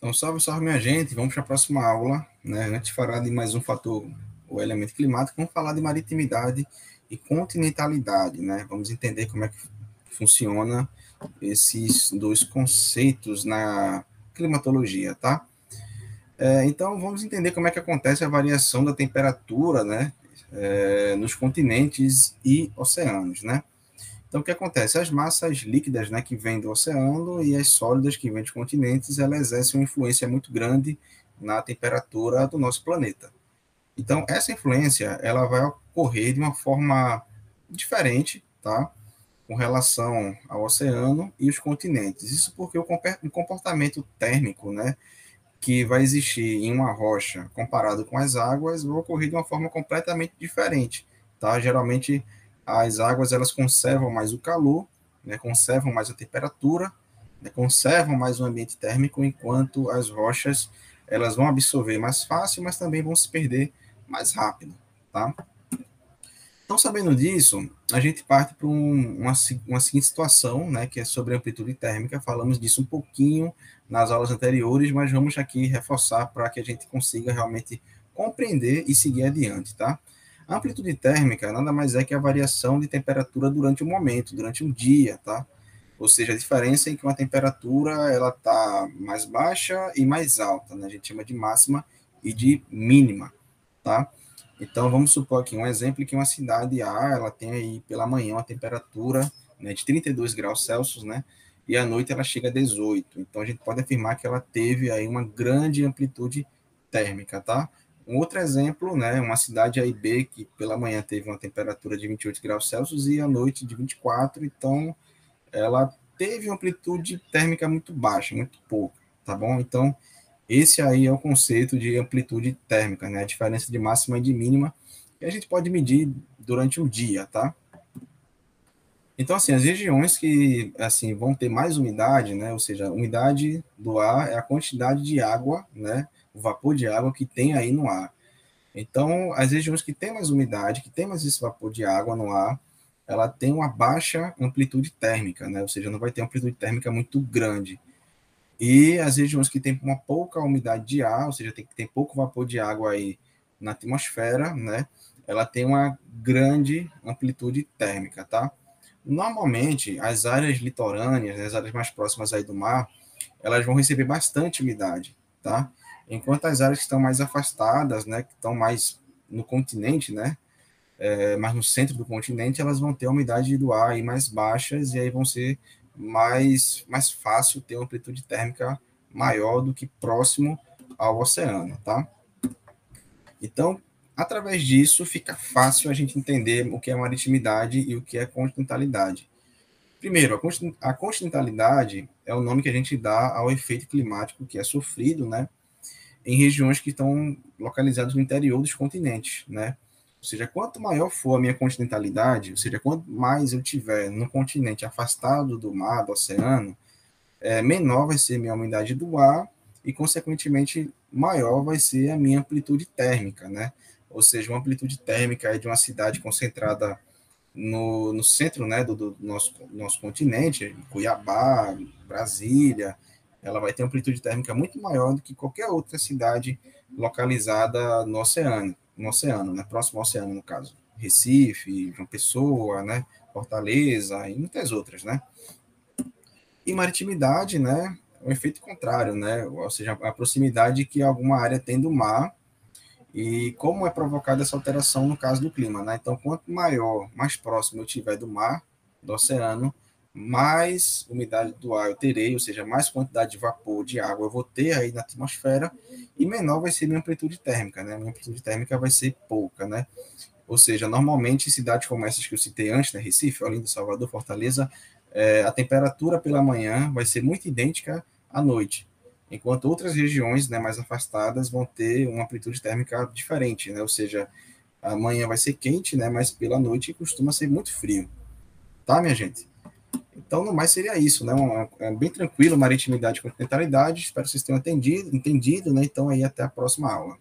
Então, salve, salve, minha gente. Vamos para a próxima aula, né? Antes de falar de mais um fator, o elemento climático, vamos falar de maritimidade e continentalidade, né? Vamos entender como é que funciona esses dois conceitos na climatologia, tá? Então, vamos entender como é que acontece a variação da temperatura, né? Nos continentes e oceanos, né? Então, o que acontece? As massas líquidas, né, que vêm do oceano e as sólidas que vêm dos continentes, elas exercem uma influência muito grande na temperatura do nosso planeta. Então, essa influência, ela vai ocorrer de uma forma diferente, tá? Com relação ao oceano e os continentes. Isso porque o comportamento térmico, né, que vai existir em uma rocha comparado com as águas vai ocorrer de uma forma completamente diferente, tá? Geralmente as águas elas conservam mais o calor, né, conservam mais a temperatura, né, conservam mais o ambiente térmico, enquanto as rochas elas vão absorver mais fácil, mas também vão se perder mais rápido, tá? Então, sabendo disso, a gente parte para uma seguinte situação, né, que é sobre amplitude térmica. Falamos disso um pouquinho nas aulas anteriores, mas vamos aqui reforçar para que a gente consiga realmente compreender e seguir adiante, tá? A amplitude térmica nada mais é que a variação de temperatura durante o momento, durante um dia, tá? Ou seja, a diferença em que uma temperatura ela está mais baixa e mais alta, né? A gente chama de máxima e de mínima, tá? Então, vamos supor aqui um exemplo que uma cidade A, ela tem aí pela manhã uma temperatura, né, de 32 graus Celsius, né, e à noite ela chega a 18. Então, a gente pode afirmar que ela teve aí uma grande amplitude térmica, tá? Um outro exemplo, né, uma cidade A e B que pela manhã teve uma temperatura de 28 graus Celsius e à noite de 24, então ela teve uma amplitude térmica muito baixa, muito pouco, tá bom? Então, esse aí é o conceito de amplitude térmica, né? A diferença de máxima e de mínima que a gente pode medir durante um dia, tá? Então, assim, as regiões que, assim, vão ter mais umidade, né? Ou seja, a umidade do ar é a quantidade de água, né? O vapor de água que tem aí no ar. Então, as regiões que têm mais umidade, que tem mais esse vapor de água no ar, ela tem uma baixa amplitude térmica, né? Ou seja, não vai ter amplitude térmica muito grande. E as regiões que têm uma pouca umidade de ar, ou seja, tem pouco vapor de água aí na atmosfera, né? Ela tem uma grande amplitude térmica, tá? Normalmente, as áreas litorâneas, né, as áreas mais próximas aí do mar, elas vão receber bastante umidade, tá? Enquanto as áreas que estão mais afastadas, né, que estão mais no continente, né, mais no centro do continente, elas vão ter a umidade do ar aí mais baixas e aí vão ser mais fácil ter uma amplitude térmica maior do que próximo ao oceano, tá? Então, através disso, fica fácil a gente entender o que é maritimidade e o que é continentalidade. Primeiro, a continentalidade é o nome que a gente dá ao efeito climático que é sofrido, né, em regiões que estão localizadas no interior dos continentes, né? Ou seja, quanto maior for a minha continentalidade, ou seja, quanto mais eu tiver no continente afastado do mar, do oceano, menor vai ser a minha umidade do ar e, consequentemente, maior vai ser a minha amplitude térmica, né? Ou seja, uma amplitude térmica de uma cidade concentrada no centro, né, do nosso continente, Cuiabá, Brasília, ela vai ter uma amplitude térmica muito maior do que qualquer outra cidade localizada no oceano, né, próximo ao oceano, no caso. Recife, João Pessoa, né, Fortaleza e muitas outras, né? E maritimidade, né, é um efeito contrário, né, ou seja, a proximidade que alguma área tem do mar e como é provocada essa alteração no caso do clima, né? Então, quanto maior, mais próximo eu tiver do mar, do oceano, mais umidade do ar eu terei, ou seja, mais quantidade de vapor, de água eu vou ter aí na atmosfera, e menor vai ser minha amplitude térmica, né? Minha amplitude térmica vai ser pouca, né? Ou seja, normalmente cidades como essas que eu citei antes, né? Recife, Olinda, Salvador, Fortaleza, a temperatura pela manhã vai ser muito idêntica à noite, enquanto outras regiões, né, mais afastadas vão ter uma amplitude térmica diferente, né? Ou seja, a manhã vai ser quente, né, mas pela noite costuma ser muito frio, tá, minha gente? Então, no mais seria isso, né? É bem tranquilo, maritimidade e continentalidade. Espero que vocês tenham entendido, né? Então, aí até a próxima aula.